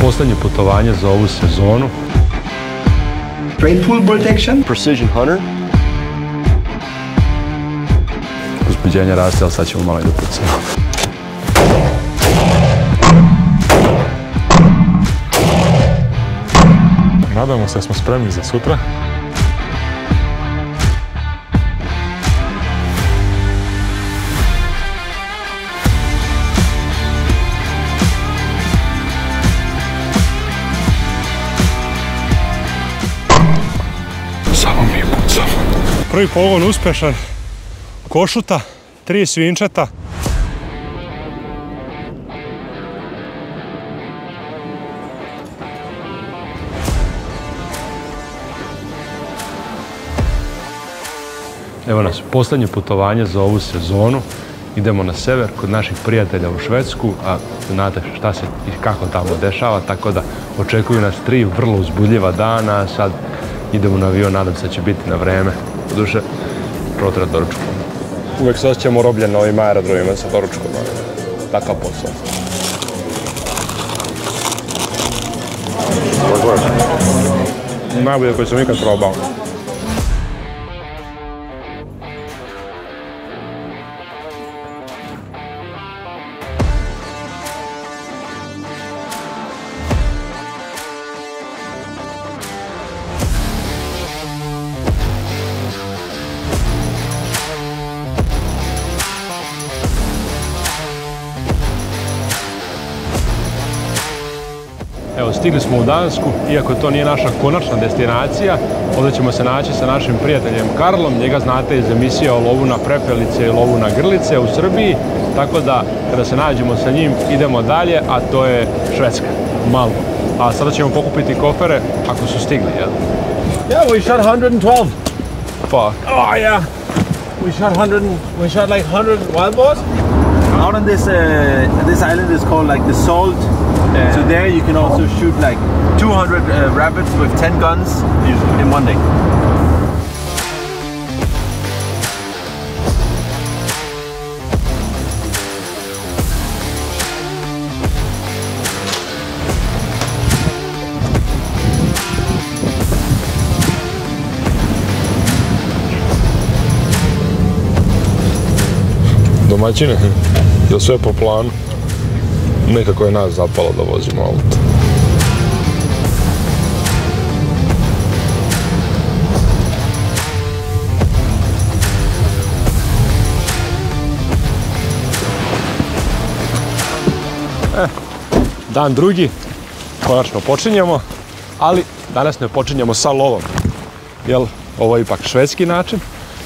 Poslednje putovanje za ovu sezonu. Straight pull protection. Precision hunter. Uzbuđenje raste, ali sad ćemo malo i da pucamo. Nadamo se da smo spremni za sutra. Samo mi pucamo. Prvi pogon uspešan. Košuta, 3 svinčeta. Evo nas, poslednje putovanje za ovu sezonu. Idemo na sever kod naših prijatelja u Švedsku, a znate šta se i kako tamo dešava, tako da očekuju nas 3 vrlo uzbudljiva dana. Sad idemo na avion, nadam se da će biti na vreme. U duše, prvo treba doručkom. Uvek se osjećamo robljen na ovim aerodromima sa doručkom. Takav posao. Najbolje koji sam ikad probao. Evo, stigli smo u Dansku, iako to nije naša konačna destinacija. Ovdje ćemo se naći sa našim prijateljem Karlom. Njega znate iz emisija o lovu na prepelice i lovu na grlice u Srbiji. Tako da, kada se nađemo sa njim, idemo dalje, a to je Švedska, Malmo. A sada ćemo pokupiti kofere, ako su stigli, jel? Yeah, we shot 112. Fuck. Oh yeah. We shot like 100 wild boars. Out on this island is called like the Salt. So there you can also shoot like 200 rabbits with 10 guns in one day. Domaćine, je sve po planu? Nekako je nas zapalo da vozimo auto. Dan drugi, konačno počinjemo, ali danas ne počinjemo sa lovom. Jel, ovo je ipak švedski način,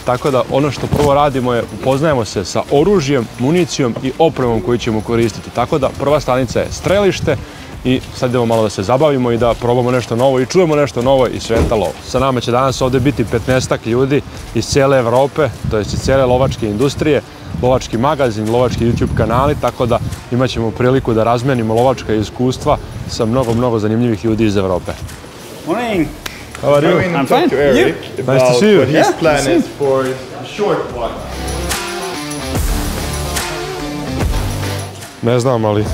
tako da ono što prvo radimo je upoznajemo se sa oružjem, municijom i opremom koju ćemo koristiti. Tako da prva stanica je strelište i sad idemo malo da se zabavimo i da probamo nešto novo i čujemo nešto novo iz sveta lova. Sa nama će danas ovdje biti 15-ak ljudi iz cijele Evrope, to jest iz cijele lovačke industrije, lovački magazin, lovački YouTube kanali, tako da imat ćemo priliku da razmenimo lovačka iskustva sa mnogo zanimljivih ljudi iz Evrope. Morning. How are you? I'm fine. To Eric Nice to see you. What his plan is for a short one. Ne znam, ali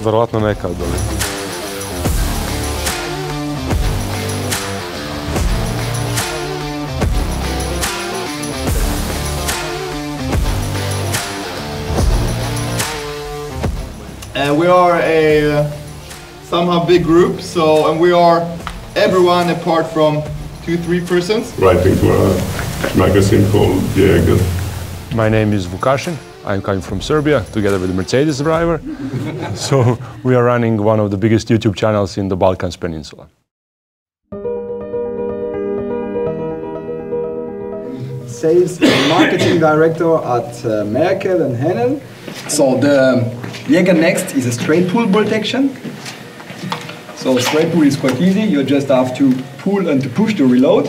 verovatno neka od ovih. We are a somehow big group, and we are everyone apart from 2-3 persons. Writing for a magazine called Jäger. My name is Vukašin. I'm coming from Serbia together with a Mercedes driver. So we are running one of the biggest YouTube channels in the Balkans Peninsula. Sales and marketing director at Merkel and Henel. So the Jäger Next is a straight pull protection. So straight pull is quite easy. You just have to pull and to push the reload.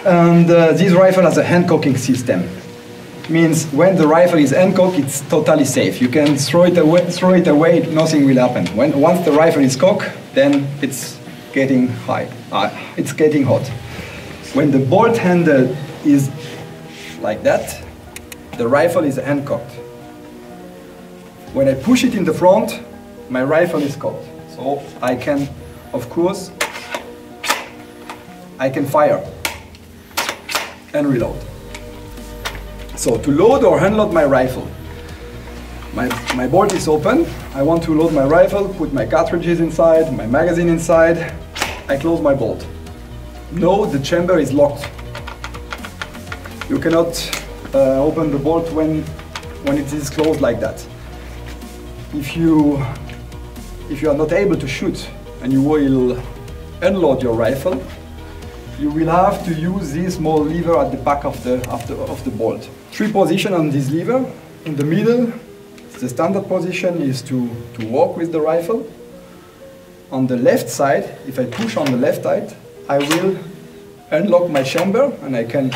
And this rifle has a hand cocking system. means when the rifle is uncocked, it's totally safe. You can throw it away, nothing will happen. Once the rifle is cocked, then it's getting it's getting hot. When the bolt handle is like that, the rifle is uncocked. When I push it in the front, my rifle is cocked. So I can, of course, I can fire and reload. So to load or unload my rifle, my bolt is open. I want to load my rifle, put my cartridges inside, my magazine inside. I close my bolt. No, the chamber is locked. You cannot open the bolt when it is closed like that. If you are not able to shoot and you will unload your rifle, you will have to use this small lever at the back of the bolt. 3 positions on this lever. In the middle, the standard position is to walk with the rifle. On the left side, if I push on the left side, I will unlock my chamber and I can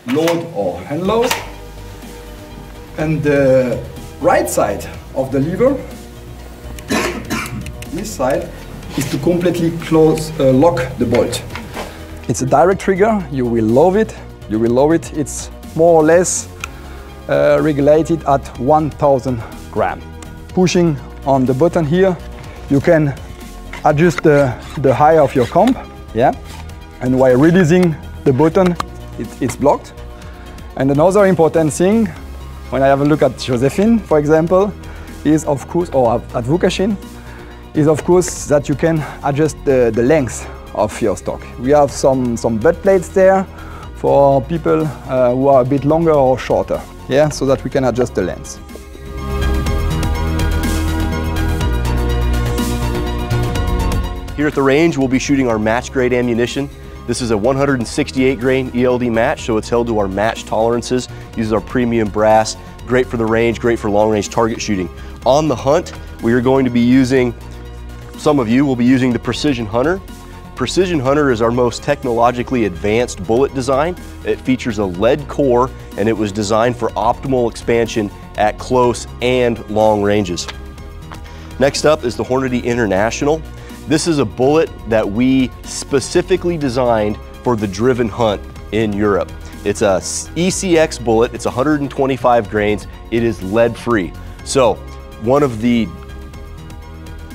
load or unload. And the right side of the lever, this side, is to completely lock the bolt. It's a direct trigger. You will load it. It's more or less regulated at 1000 grams. Pushing on the button here, you can adjust the height of your comp, yeah? And while releasing the button, it's blocked. And another important thing, when I have a look at Josephine, for example, is of course, or at Vukasin, is of course that you can adjust the length of your stock. We have some butt plates there for people who are a bit longer or shorter, yeah, so that we can adjust the length. Here at the range, we'll be shooting our match grade ammunition. This is a 168 grain ELD match, so it's held to our match tolerances, uses our premium brass, great for the range, great for long range target shooting. On the hunt, we are going to be using, some of you will be using the Precision Hunter. Precision Hunter is our most technologically advanced bullet design. It features a lead core and it was designed for optimal expansion at close and long ranges. Next up is the Hornady International. This is a bullet that we specifically designed for the driven hunt in Europe. It's a ECX bullet, it's 125 grains, it is lead free. So one of the,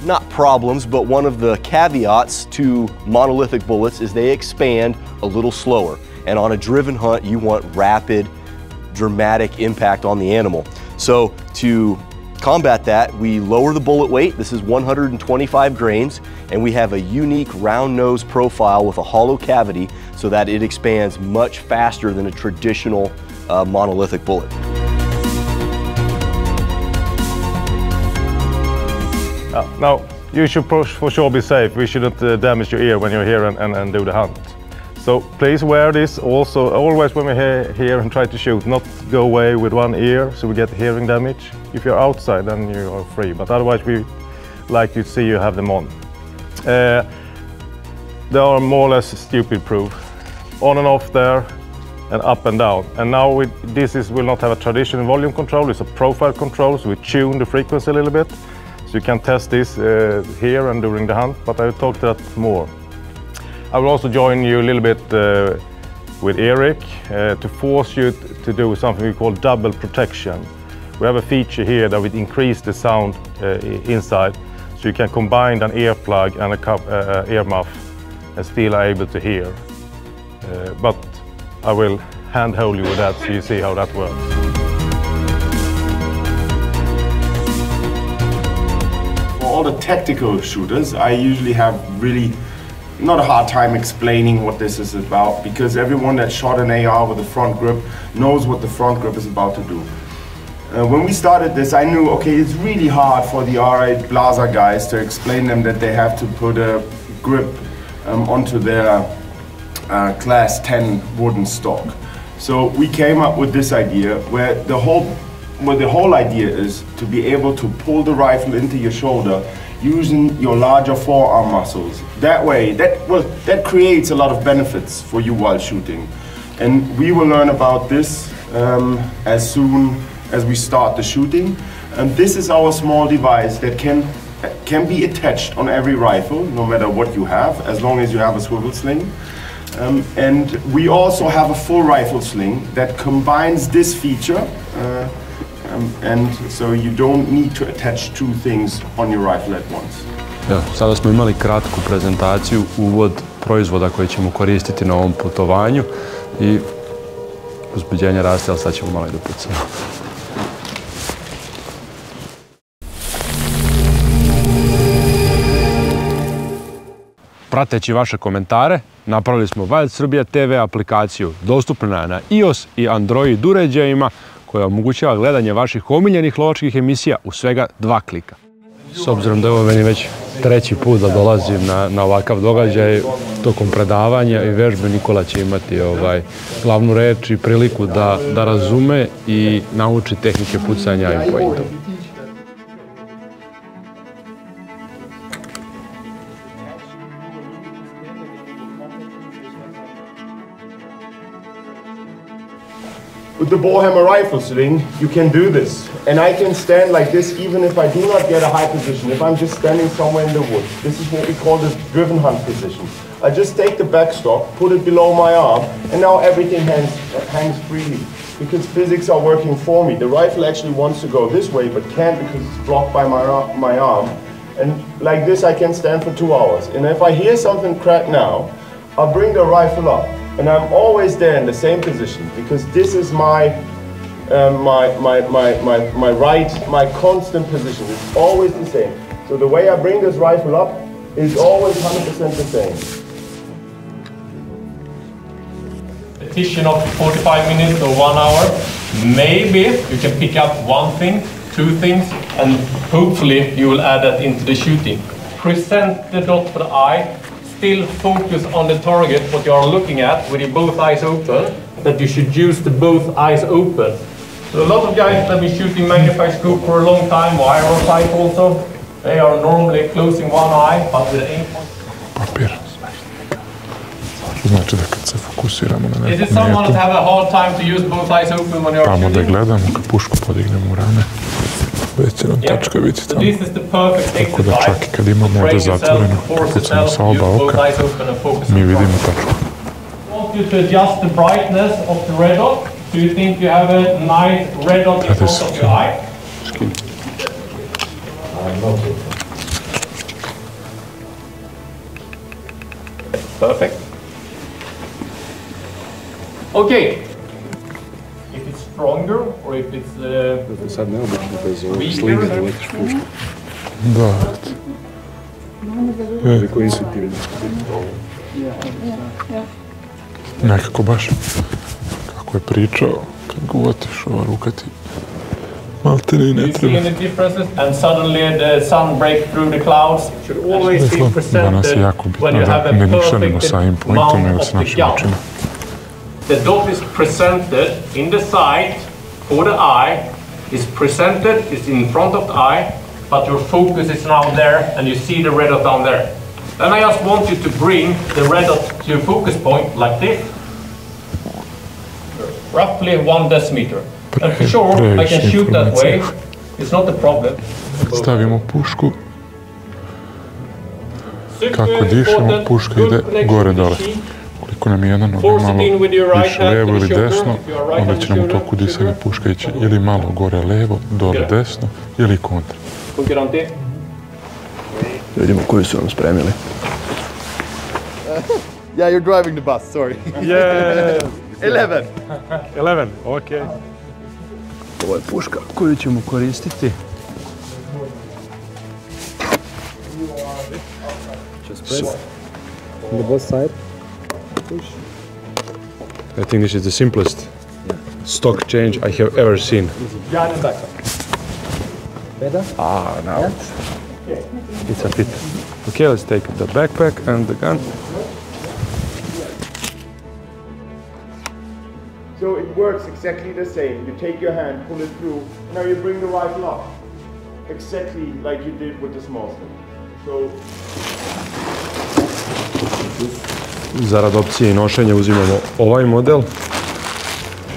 not problems, but one of the caveats to monolithic bullets is they expand a little slower. And on a driven hunt, you want rapid, dramatic impact on the animal. So to combat that, we lower the bullet weight. This is 125 grains, and we have a unique round nose profile with a hollow cavity so that it expands much faster than a traditional monolithic bullet. Now, you should for sure be safe. We shouldn't damage your ear when you're here and do the hunt. So please wear this also, always when we're here and try to shoot, not go away with one ear so we get hearing damage. If you're outside, then you are free, but otherwise we like to see you have them on. They are more or less stupid proof. On and off there, and up and down. And now will not have a traditional volume control, it's a profile control, so we tune the frequency a little bit. So you can test this here and during the hunt, but I will talk to that more. I will also join you a little bit with Eric to force you to do something we call double protection. We have a feature here that would increase the sound inside, so you can combine an earplug and a ear muff and still are able to hear. But I will handhold you with that so you see how that works. For all the tactical shooters, I usually have really not a hard time explaining what this is about, because everyone that shot an AR with a front grip knows what the front grip is about to do. When we started this, I knew, okay, it's really hard for the R8 Blaser guys to explain them that they have to put a grip onto their class 10 wooden stock. So we came up with this idea where the whole idea is to be able to pull the rifle into your shoulder using your larger forearm muscles. That way, that creates a lot of benefits for you while shooting. And we will learn about this as soon as we start the shooting. And this is our small device that can be attached on every rifle, no matter what you have, as long as you have a swivel sling. And we also have a full rifle sling that combines this feature, and so you don't need to attach two things on your rifle at once. Ja, sada smo imali kratku prezentaciju, uvod proizvoda koje ćemo koristiti na ovom putovanju i uzbuđenje raste, ali sad ćemo malo i da pucamo. Prateći vaše komentare, napravili smo Wild Serbia TV aplikaciju, dostupna na iOS i Android uređajima, koja omogućava gledanje vaših omiljenih lovačkih emisija u svega 2 klika. S obzirom da je ovo meni već 3. put da dolazim na ovakav događaj, tokom predavanja i vežbe, Nikola će imati glavnu reč i priliku da razume i nauči tehnike pucanja i pointom. With the Ballhammer rifle sling, you can do this. And I can stand like this even if I do not get a high position, if I'm just standing somewhere in the woods. This is what we call the driven hunt position. I just take the backstock, put it below my arm, and now everything hangs freely. Because physics are working for me. The rifle actually wants to go this way, but can't because it's blocked by my arm. And like this, I can stand for 2 hours. And if I hear something crack now, I'll bring the rifle up. And I'm always there in the same position because this is my constant position. It's always the same. So the way I bring this rifle up is always 100% the same. Repetition of 45 minutes or 1 hour. Maybe you can pick up 1 thing, 2 things, and hopefully you will add that into the shooting. Present the dot for the eye. Still focus on the target, what you are looking at, with your both eyes open, that you should use the both eyes open. So a lot of guys that have been shooting magnifying scope for a long time, wire or sight also, they are normally closing one eye, but with aim. Papir. Znači da kad se fokusiramo na neku metu, have a hard time to use both eyes open when you are tamo da gledamo, kad pušku podignemo u rame, već će nam tačka biti tamo. Tako da čak i kad imamo ovdje zatvoreno, kad pucamo sa oba oka, mi vidimo tačku. I want you to adjust the brightness of the red dot. Do you think you have a nice red dot in front of your eye? Perfect. Okay. If it's stronger or if it's weaker. Da. Nekako baš kako je pričao, kad uvatiš ova ruka ti malte ne treba. Do you see any differences? And suddenly the sun breaks through the clouds. Should always be presented when you have a perfect mount of the gun. The dot is presented in the sight for the eye, is presented, is in front of the eye, but your focus is now there and you see the red dot down there. Then I just want you to bring the red dot to your focus point like this, roughly 1 decimeter. And for sure, I can shoot that way, it's not a problem. Stavimo pušku, kako dišemo, puška ide gore-dole. Koliko nam je jedna noga malo više levo ili desno, onda će nam u toku disanja puška ići ili malo gore levo, dole desno ili kontra. Vidimo koju su nam spremili. Yeah, you're driving the bus, sorry. Yeah! 11. 11, ok. Ovo je puška koju ćemo koristiti. Just press. On the both side. I think this is the simplest stock change I have ever seen. Gun and back. Better? Ah, now it's a fit. Okay, let's take the backpack and the gun. So it works exactly the same. You take your hand, pull it through, now you bring the rifle up. Exactly like you did with the small sling. So zarad opcije i nošenja uzimamo ovaj model.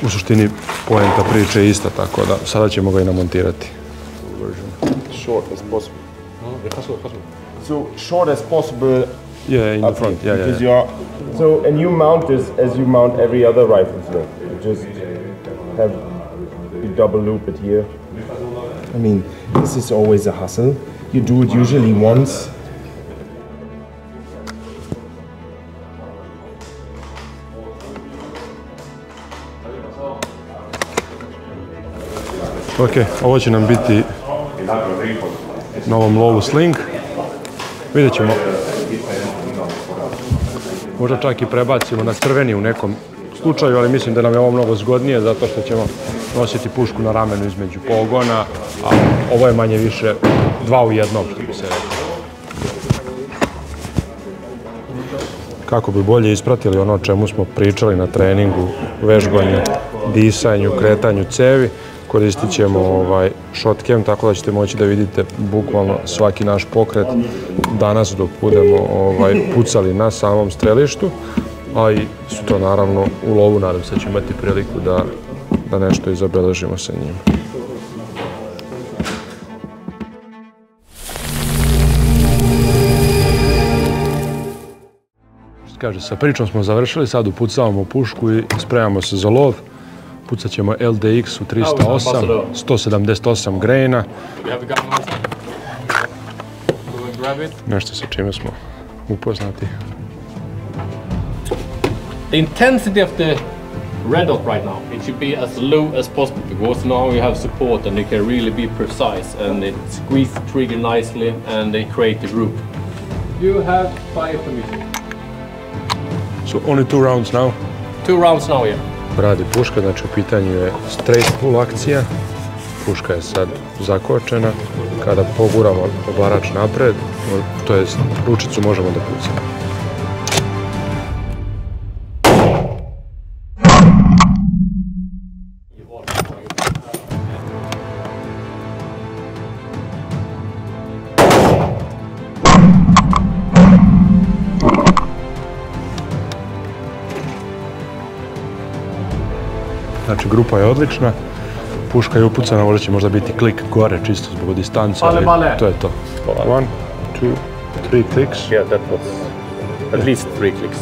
u suštini poenta priče je ista, tako da sada ćemo ga i namontirati. Short as possible. So short as possible. Yeah, in the front. Yeah. So, and you mount this as you mount every other rifle slip. You just have you double loop it here. I mean, this is always a hassle. You do it usually once. Ok, ovo će nam biti na ovom lovu sling. Vidjet ćemo. Možda čak i prebacimo na crveni u nekom slučaju, ali mislim da nam je ovo mnogo zgodnije zato što ćemo nositi pušku na ramenu između pogona, a ovo je manje više 2 u 1, što bi se rekao. Kako bi bolje ispratili ono o čemu smo pričali na treningu, vežbanju, disanju, kretanju cevi, koristit ćemo shotcam, tako da ćete moći da vidite bukvalno svaki naš pokret danas dok budemo pucali na samom strelištu, a i sutra naravno u lovu nadam se da ćemo imati priliku da nešto i zabeležimo sa njima. Kaže, sa pričom smo završili, sad upucavamo pušku i spremamo se za lov. Pucat ćemo LDX u 308, 178 graina. Nešto sa čime smo upoznati. The intensity of the red dot right now, it should be as low as possible because now you have support and they can really be precise and it squeeze the trigger nicely and they create the group. You have fire permission. So only 2 rounds now? 2 rounds now, yeah. Radi puška, znači u pitanju je straight pull akcija. Puška je sad zakočena. Kada poguramo obarač napred, to jest ručicu možemo da pucamo. Znači, grupa je odlična, puška je upucana, možda će možda biti klik gore, čisto zbog distance, ali to je to. 1, 2, 3 clicks. Yeah, that was at least 3 clicks.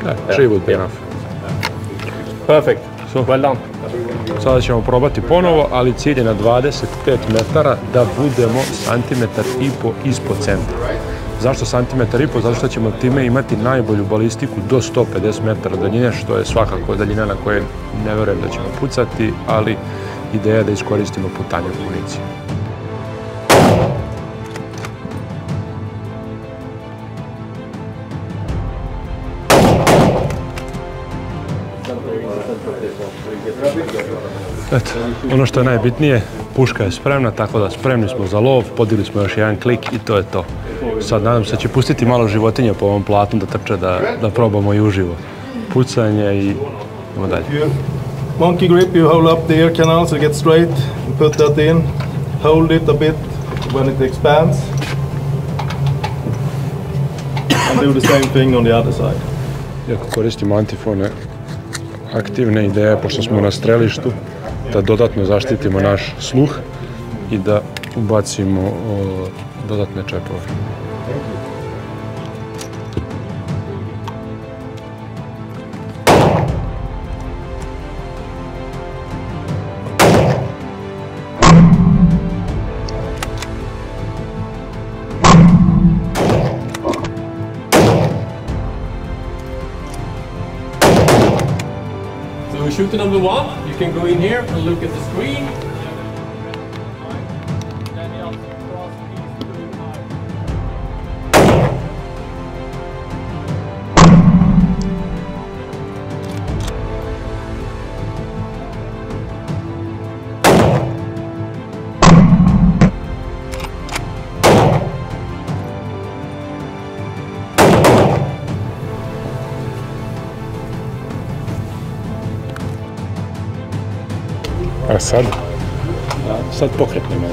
Yeah, 3 would be enough. Perfect, well done. Sada ćemo probati ponovo, ali cilj je na 25 metara da budemo centimetar i po ispod centra. Zašto centimetar i po? Zato što ćemo time imati najbolju balistiku do 150 metara daljine, što je svakako daljina na kojoj ne verujem da ćemo pucati, ali ideja je da iskoristimo putanju municije. Eto, ono što je najbitnije, puška je spremna, tako da spremni smo za lov, podigli smo još jedan klik i to je to. Sad nadam se da će pustiti malo životinja po ovom platu da trče da probamo i uživo pucanje i idemo dalje. Monkey grip, you hold up the ear canal so get straight, you put that in, hold it a bit when it expands and do the same thing on the other side. Iako koristimo antifone aktivne ideje, pošto smo na strelištu, da dodatno zaštitimo naš sluh i da ubacimo dodatne čepove. So shooter number 1, you can go in here and look at the screen. A sad? Sad pokretnemo.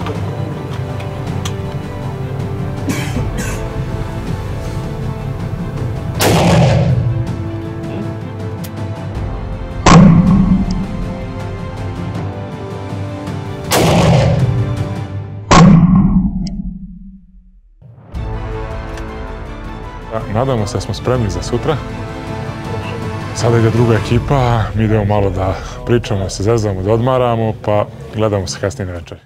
nadamo se da smo spremni za sutra. Sada ide druga ekipa, mi idemo malo da pričamo, da se zezamo, da odmaramo, pa gledamo se kasnije na večeri.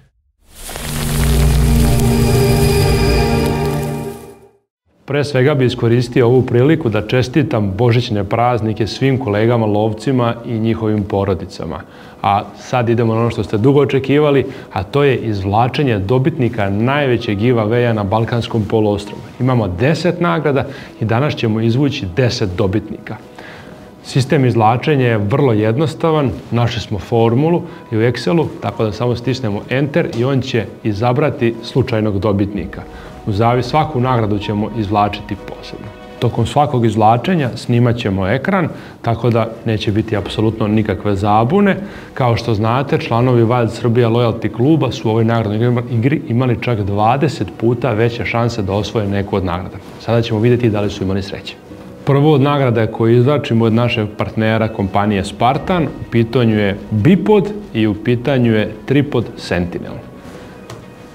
Pre svega bi iskoristio ovu priliku da čestitam božićne praznike svim kolegama lovcima i njihovim porodicama. A sad idemo na ono što ste dugo očekivali, a to je izvlačenje dobitnika najvećeg giveawaya na Balkanskom poluostrvu. Imamo 10 nagrada i danas ćemo izvući 10 dobitnika. Sistem izvlačenja je vrlo jednostavan, našli smo formulu i u Excelu, tako da samo stisnemo Enter i on će izabrati slučajnog dobitnika. Svaku nagradu ćemo izvlačiti posebno. Tokom svakog izvlačenja snimat ćemo ekran, tako da neće biti apsolutno nikakve zabune. Kao što znate, članovi Wild Serbia Loyalty kluba su u ovoj nagradnoj igri imali čak 20 puta veće šanse da osvoje neku od nagrada. Sada ćemo vidjeti da li su imali sreće. Prvo od nagrada koju izvlačimo od našeg partnera kompanije Spartan, u pitanju je Bipod i u pitanju je Tripod Sentinel.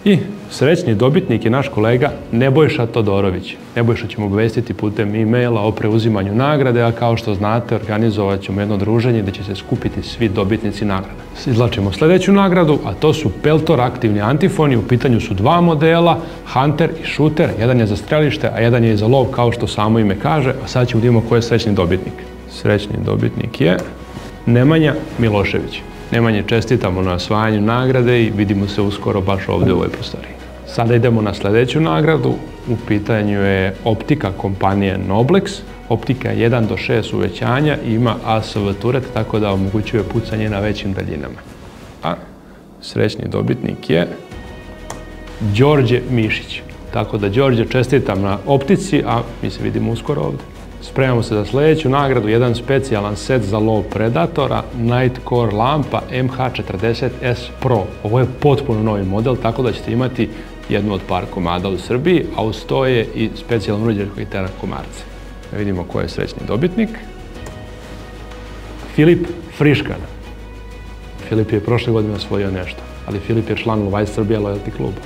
I srećni dobitnik je naš kolega Nebojša Todorović. Nebojša ćemo obavestiti putem e-maila o preuzimanju nagrade, a kao što znate, organizovat ćemo jedno druženje gdje će se skupiti svi dobitnici nagrada. Izvlačimo sljedeću nagradu, a to su Peltor aktivni antifoni. U pitanju su dva modela, Hunter i Shooter. Jedan je za strelište, a jedan je za lov, kao što samo ime kaže. A sad ćemo vidjeti ko je srećni dobitnik. Srećni dobitnik je Nemanja Milošević. Nemanje, čestitamo na osvajanju nagrade i vidimo se uskoro baš ovdje u ovoj prostoriji. Sada idemo na sljedeću nagradu. U pitanju je optika kompanije Noblex. Optika je 1 do 6 uvećanja i ima ASV turet, tako da omogućuje pucanje na većim daljinama. A srećni dobitnik je Đorđe Mišić. Tako da, Đorđe, čestitam na optici, a mi se vidimo uskoro ovdje. Spremamo se za sljedeću nagradu, jedan specijalan set za lov predatora, Nightcore lampa MH40S Pro. Ovo je potpuno novi model, tako da ćete imati jednu od par komada u Srbiji, a uz to je i specijalan uređaj koji tera komarce. Da vidimo ko je srećni dobitnik. Filip Friškan. Filip je prošle godine osvojio nešto, ali Filip je član Wild Serbia Loyalty kluba.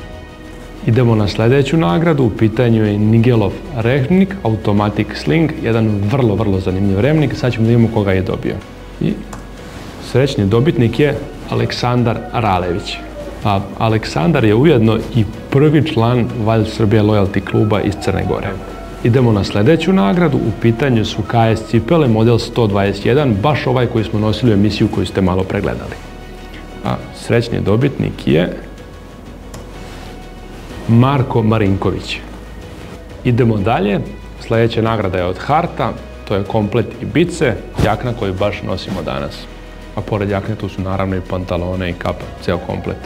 Idemo na sljedeću nagradu, u pitanju je Nigelov remnik, Automatic Sling, jedan vrlo zanimljiv remnik, sad ćemo da vidimo koga je dobio. I srećni dobitnik je Aleksandar Ralević. A Aleksandar je ujedno i prvi član Wild Serbia Loyalty kluba iz Crne Gore. Idemo na sljedeću nagradu, u pitanju su KS cipele, model 121, baš ovaj koji smo nosili u emisiju koju ste malo pregledali. A srećni dobitnik je Marko Marinković. Idemo dalje, sljedeća nagrada je od Harta, to je komplet Ibice, jakna koju baš nosimo danas. A pored jakne tu su naravno i pantalone i kapa, ceo komplet.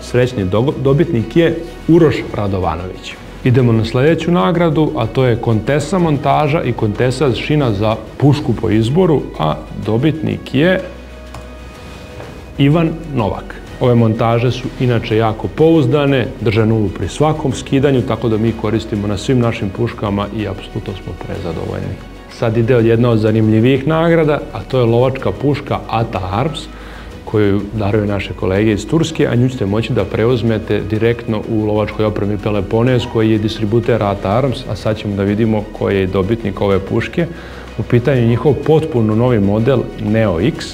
Srećni dobitnik je Uroš Radovanović. Idemo na sljedeću nagradu, a to je Kontesa montaža i Kontesa šina za pušku po izboru, a dobitnik je Ivan Novak. Ove montaže su inače jako pouzdane, drže nulu pri svakom skidanju, tako da mi koristimo na svim našim puškama i apsolutno smo prezadovoljni. Sad ide jedna od zanimljivijih nagrada, a to je lovačka puška ATA Arms, koju daruju naše kolege iz Turske, a nju ćete moći da preuzmete direktno u lovačkoj opremi Peloponez, koji je distributer ATA Arms, a sad ćemo da vidimo koji je dobitnik ove puške. U pitanju je njihov potpuno novi model Neo X,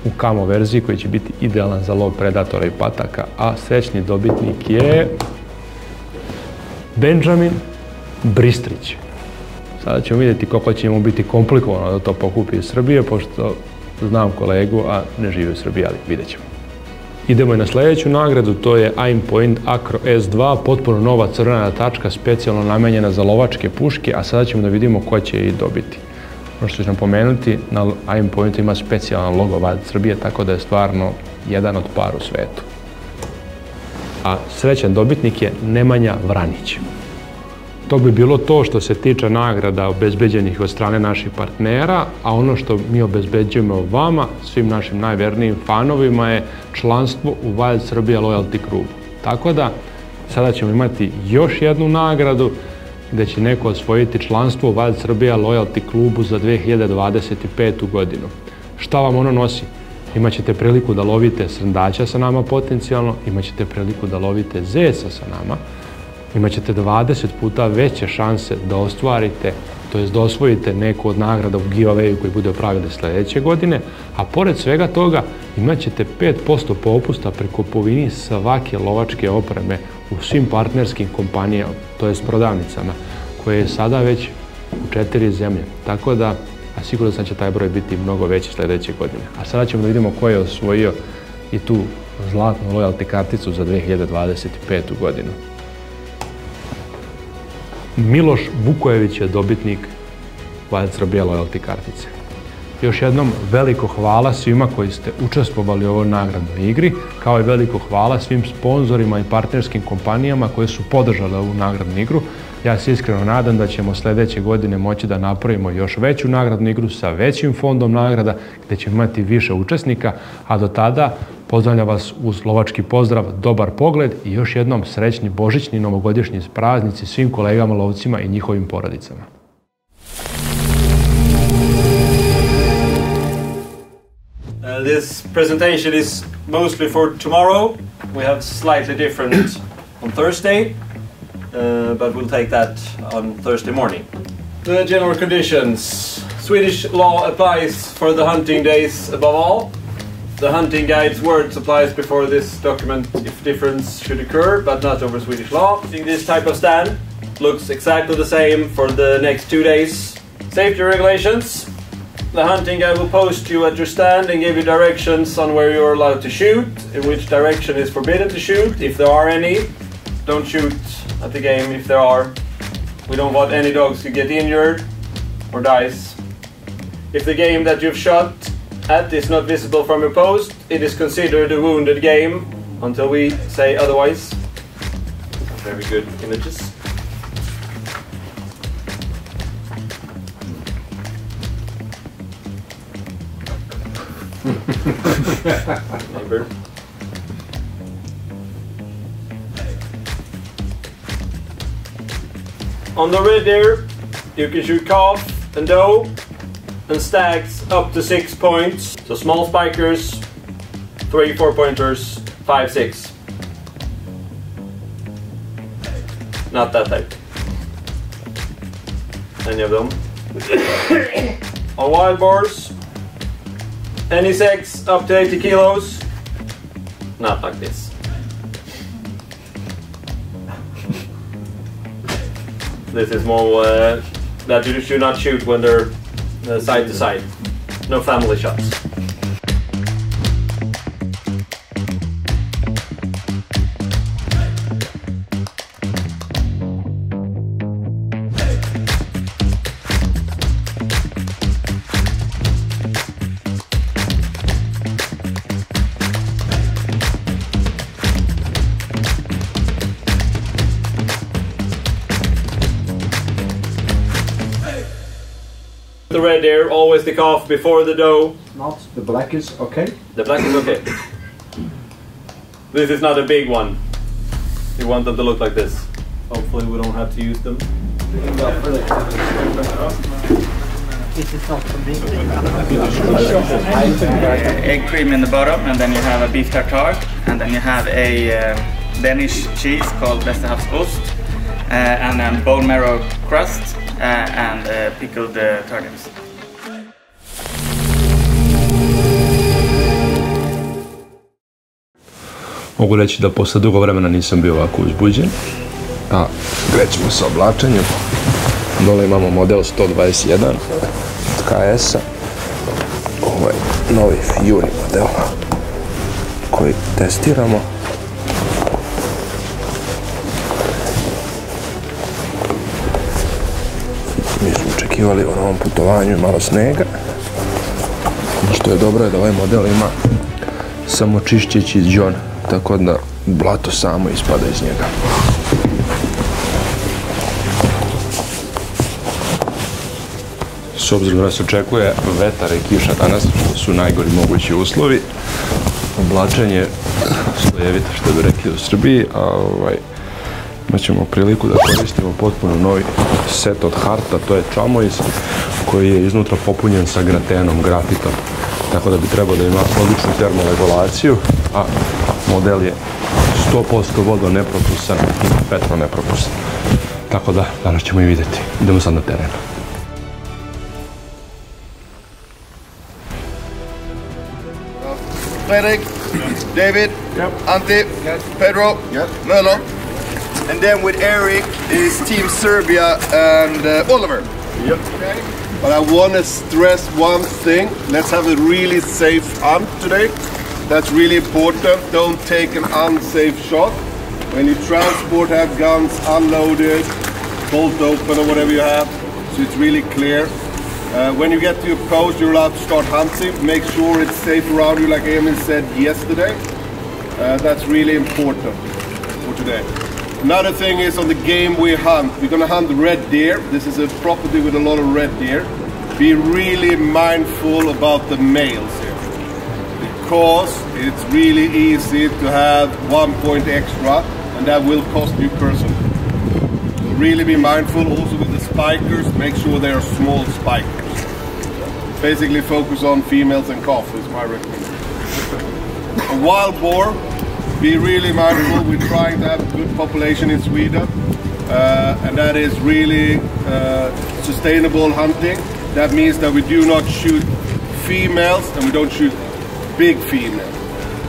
u kamo verziji koji će biti idealan za lov predatora i pataka, a srećni dobitnik je Benjamin Bristrić. Sada ćemo vidjeti koliko će mu biti komplikovano da to pokupi iz Srbije, pošto znam kolegu, a ne živi u Srbiji, ali vidjet ćemo. Idemo i na sljedeću nagradu, to je Aimpoint Acro S2, potpuno nova crvena tačka, specijalno namenjena za lovačke puške, a sada ćemo da vidimo ko će i dobiti. Ono što ću napomenuti, na Aimpointu ima specijalan logo Wild Srbije, tako da je stvarno jedan od par u svetu. A srećan dobitnik je Nemanja Vranić. To bi bilo to što se tiče nagrada obezbeđenih od strane naših partnera, a ono što mi obezbeđujemo vama, svim našim najvernijim fanovima, je članstvo u Wild Serbia Loyalty klubu. Tako da, sada ćemo imati još jednu nagradu gdje će neko osvojiti članstvo u Wild Serbia Loyalty klubu za 2025. godinu. Šta vam ono nosi? Imaćete priliku da lovite srndaća sa nama potencijalno, imaćete priliku da lovite zeca sa nama, imat ćete 20 puta veće šanse da ostvarite, to jest da osvojite neku od nagrada u giveawayu koji bude pravili sljedeće godine, a pored svega toga imat ćete 5% popusta pri kupovini svake lovačke opreme u svim partnerskim kompanijama, to jest prodavnicama, koje je sada već u 4 zemlje. Tako da, a sigurno sam će taj broj biti mnogo veći sljedeće godine. A sada ćemo da vidimo ko je osvojio i tu zlatnu loyalty karticu za 2025. godinu. Miloš Vukojević je dobitnik Wild Srbija loyalty kartice. Još jednom veliko hvala svima koji ste učestvovali u ovoj nagradnoj igri, kao i veliko hvala svim sponzorima i partnerskim kompanijama koje su podržale ovu nagradnu igru. Ja se iskreno nadam da ćemo sljedeće godine moći da napravimo još veću nagradnu igru sa većim fondom nagrada gdje ćemo imati više učesnika, a do tada pozdravljam vas uz lovački pozdrav, dobar pogled i još jednom srećni božićni i novogodišnji praznici svim kolegama lovcima i njihovim porodicama. This presentation is mostly for tomorrow. We have slightly different on Thursday, but we'll take that on Thursday morning. The general conditions. Swedish law applies for the hunting days above all. The hunting guide's words applies before this document if difference should occur, but not over Swedish law. This type of stand looks exactly the same for the next 2 days. Safety regulations. The hunting guide will post you at your stand and give you directions on where you're allowed to shoot, in which direction is forbidden to shoot, if there are any. Don't shoot at the game if there are. We don't want any dogs to get injured or dies. If the game that you've shot at is not visible from your post, it is considered a wounded game until we say otherwise. Very good images. Neighbor. On the red deer, you can shoot calf and doe and stags up to 6 points. So small spikers, 3 4-pointers, 5 6. Not that type. Any of them. On wild boars, any sex up to 80 kilos. Not like this. This is more that you should not shoot when they're side to side. No family shots. The red deer, always the calf before the doe. Not the black is okay. The black is okay. This is not a big one. You want them to look like this. Hopefully we don't have to use them. This is not for me. Egg cream in the bottom, and then you have a beef tartare, and then you have a Danish cheese called Vesterhavsost, and then bone marrow crust, and pickled turnips. Mogu reći da posle dugo vremena nisam bio ovako uzbuđen. A krećemo sa oblačenjem. Dole imamo model 121 od KS-a. Ovo je novi Fury model koji testiramo. Mi smo očekivali u novom putovanju malo snega. Što je dobro je da ovaj model ima samo čišćeći džon, tako da blato samo ispada iz njega. S obzirom da se očekuje vetar i kiša danas, što su najgori mogući uslovi, oblačenje slojevito, što bi rekli u Srbiji, a imat ćemo priliku da koristimo potpuno novi set od Harta, to je Chamois, koji je iznutra popunjen sa gratenom, grafitom, tako da bi trebao da ima odličnu termoregulaciju, a model je 100% vodonepropustan i vetronepropustan. Tako da, danas ćemo i vidjeti. Idemo sad na teren. Fredrik, David, Ante, Pedro, Merlo. And then with Eric is Team Serbia and Oliver. Yep. Okay. But I want to stress one thing. Let's have a really safe hunt today. That's really important. Don't take an unsafe shot. When you transport, have guns unloaded, bolt open or whatever you have, so it's really clear. When you get to your post, you're allowed to start hunting. Make sure it's safe around you, like Emil said yesterday. That's really important for today. Another thing is on the game we hunt. We're going to hunt red deer. This is a property with a lot of red deer. Be really mindful about the males here, because it's really easy to have 1 point extra, and that will cost you personally. So really be mindful. Also with the spikers, make sure they are small spikers. Basically focus on females and calves is my recommendation. A wild boar, be really mindful. We're trying to have a good population in Sweden, and that is really sustainable hunting. That means that we do not shoot females and we don't shoot big females.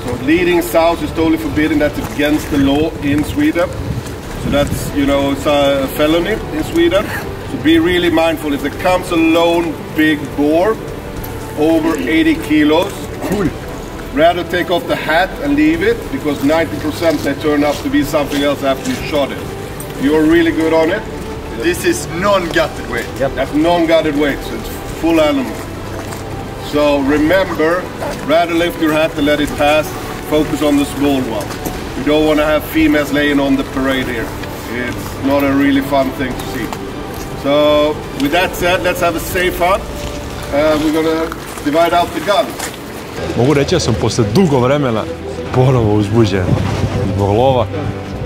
So leading south is totally forbidden. That's against the law in Sweden. So that's, you know, it's a felony in Sweden. So be really mindful. If there comes a lone big boar over 80 kilos, rather take off the hat and leave it, because 90% they turn up to be something else after you shot it. You're really good on it. This is non-gutted weight. Yep. That's non-gutted weight, so it's full animal. So remember, rather lift your hat and let it pass. Focus on the small one. We don't want to have females laying on the parade here. It's not a really fun thing to see. So with that said, let's have a safe hunt. We're gonna divide out the guns. Mogu reći da sam posle dugo vremena ponovo uzbuđen zbog lova,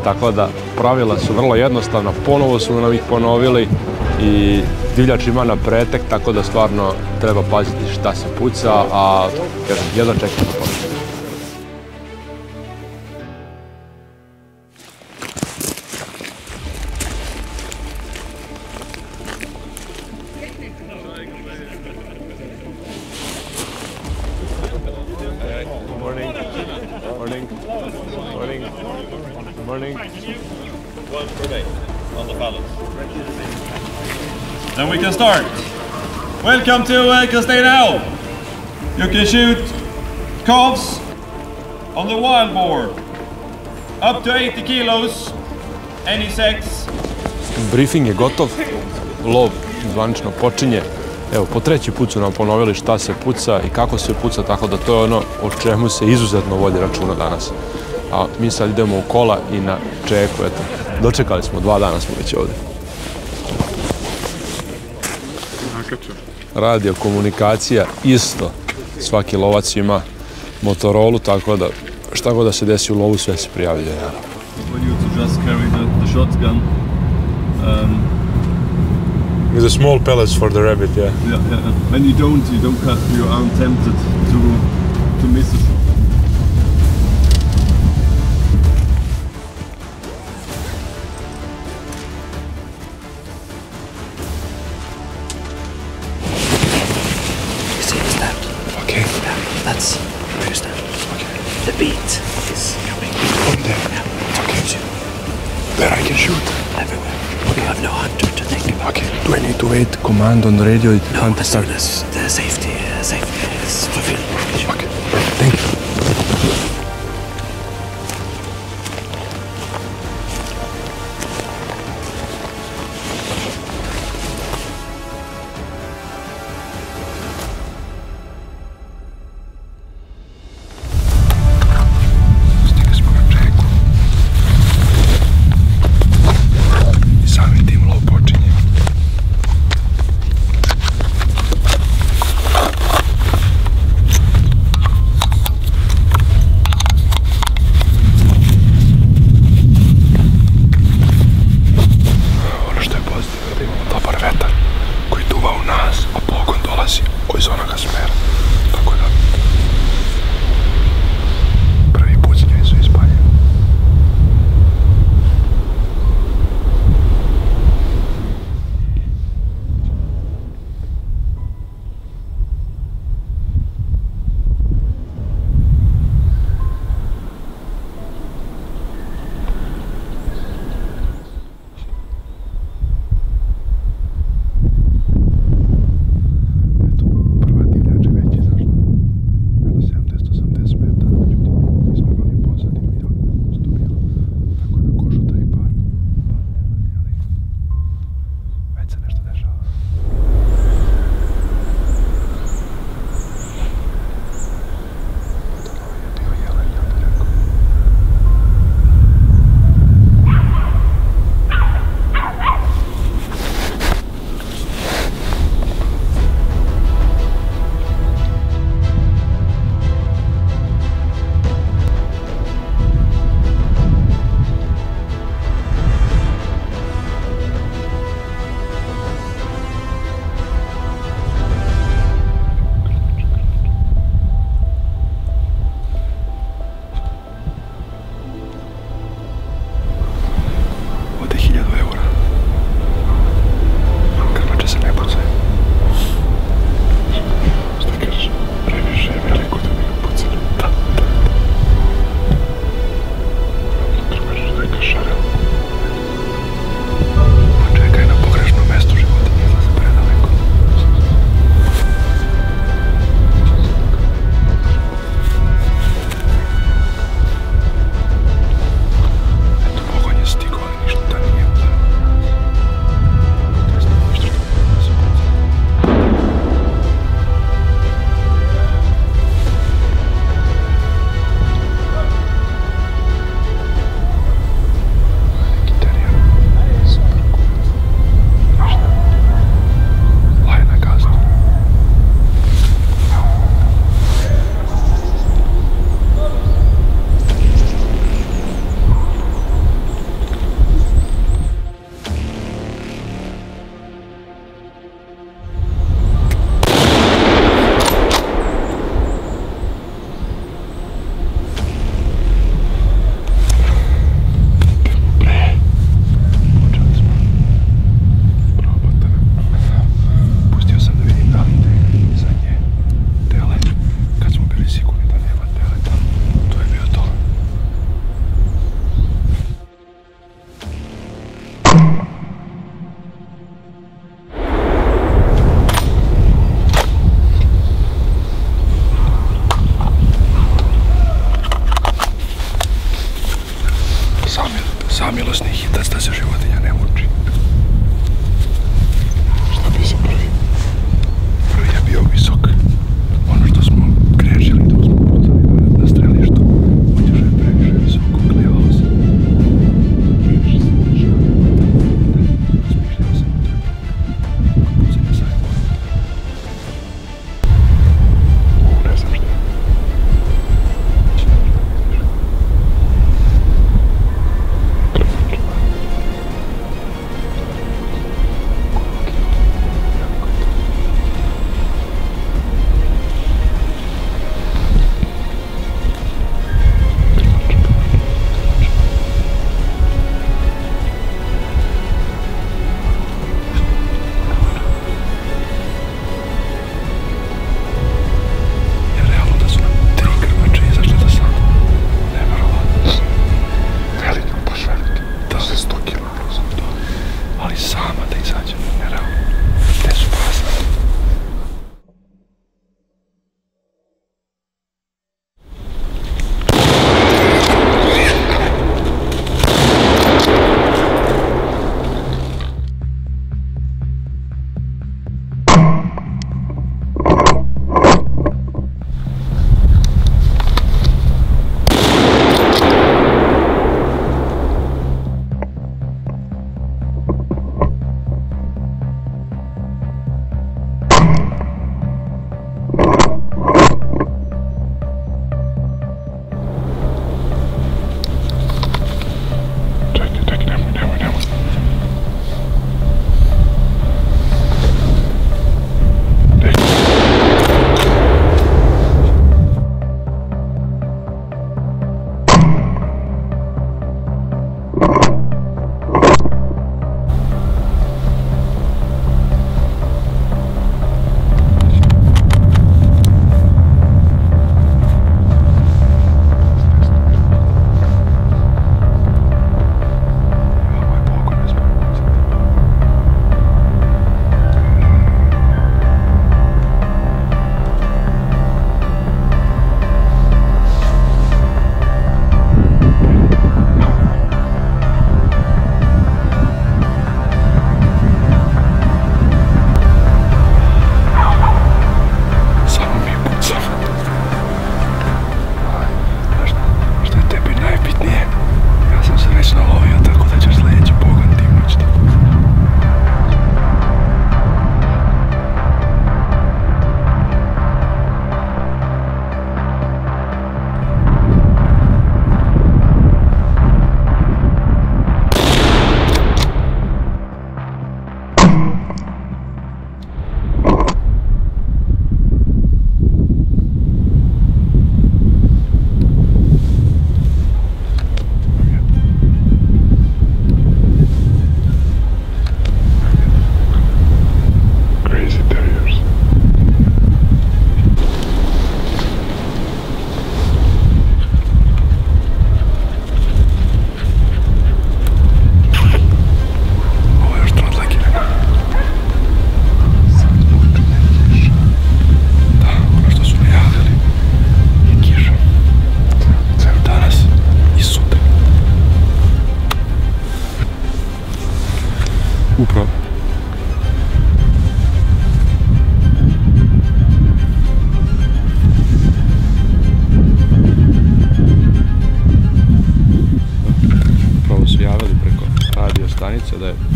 tako da pravila su vrlo jednostavna, ponovo su nam ih ponovili i divljač ima na pretek, tako da stvarno treba paziti šta se puca, a jedno čekam da počne. Then we can start. Welcome to Karlstena Elm. You can shoot calves on the wild boar up to 80 kilos, any sex. Briefing je gotov, lov zvanično počinje. Evo, po treći put su nam ponovili šta se puca i kako se puca, tako da to je ono o čemu se izuzetno vodi računa danas. A mi sad idemo u kola i na čeku, eto. Dočekali smo, 2 dana smo već ovdje. Radio komunikacija isto. Svaki lovac ima Motorola, tako da šta god da se desi u lovu, sve se prijavljuje. For you to just carry the shotgun. With the small pellets for the rabbit, yeah. Yeah. When you don't cut, you aren't tempted to miss a shot. That's where you stand. Okay. The beat is coming. From there? Yeah. Okay. There I can shoot? Everywhere. Okay. You have no hunter to think about. Okay. Do I need to wait command on the radio? No, as soon as the safety is fulfilled. Okay. Perfect. Thank you.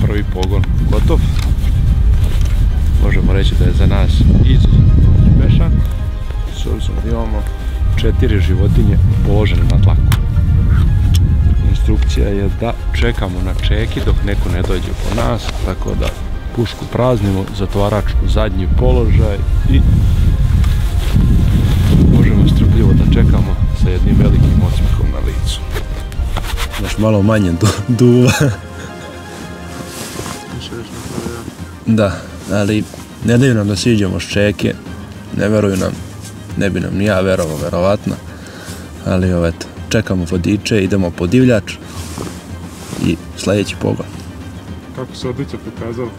prvi pogon gotov. Možemo reći da je za nas izuzetno uspešan. S obzirom da imamo 4 životinje položene na tlaku. Instrukcija je da čekamo na čeki dok neko ne dođe po nas, tako da pušku praznimo, zatvarač u zadnji položaj i možemo strpljivo da čekamo sa jednim velikim osmehom na licu. Znaš, malo manje duva. Da, ali ne daju nam da siđemo s čeke, ne veruju nam, ne bi nam ni ja verovao, verovatno, ali eto, čekamo vodiče, idemo po divljač i sljedeći pogon. Kako se odliča pokazalo?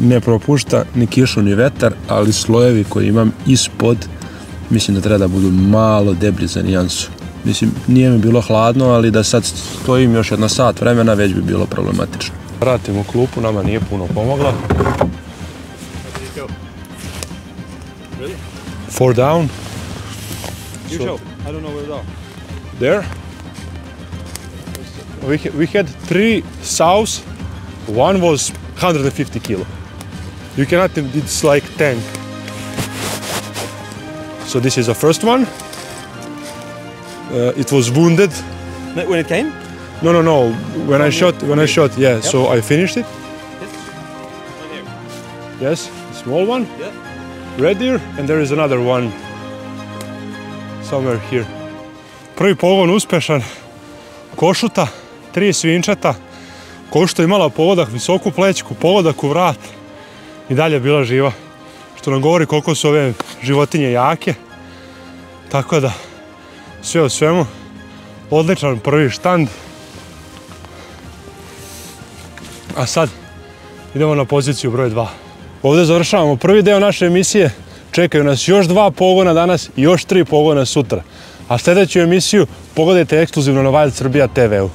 Ne propušta ni kišu ni vetar, ali slojevi koji imam ispod mislim da treba da budu malo deblji za nijansu. Mislim, nije mi bilo hladno, ali da sad stojim još jedno sat vremena već bi bilo problematično. Vratimo klupu, nama nije puno pomogla. 4 down. You show. I don't know where they are. There. We had 3 sows. One was 150 kilo. You cannot, it's like tank. So this is the first one. It was wounded. When it came? No. When I shot, yeah. Yep. So I finished it. Yes, small one. Yeah. Red deer, and there is another one somewhere here. Prvi pogon uspešan. Košuta, 3 svinčata. Košuta imala pogodak, visoku plećku, pogodak u vrat. I dalje bila živa. Što nam govori koliko su ove životinje jake. Tako da, sve u svemu, odličan prvi štand. A sad idemo na poziciju broj 2. Ovdje završavamo prvi deo naše emisije. Čekaju nas još 2 pogona danas i još 3 pogona sutra. A sljedeću emisiju pogledajte ekskluzivno na Wild Srbija TV-u.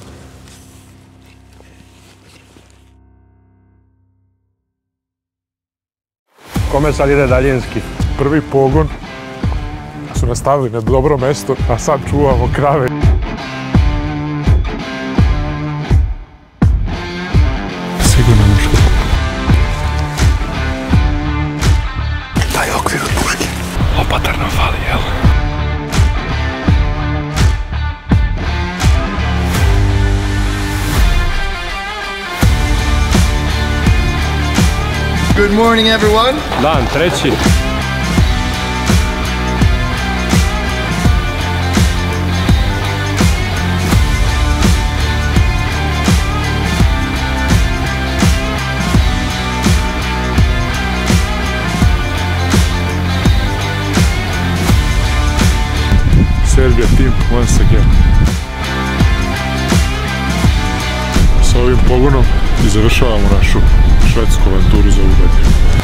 Kome sad ide daljinski? Prvi pogon su nastavili na dobro mesto, a sad čuvamo krave. Sigurno muško. Taj okvir od puške. Lopatar nam fali, jel? Good morning, everyone. Dan treći. Serbia team once again. Sa ovim pogonom i završavamo našu švedsku avanturu za ovu godinu.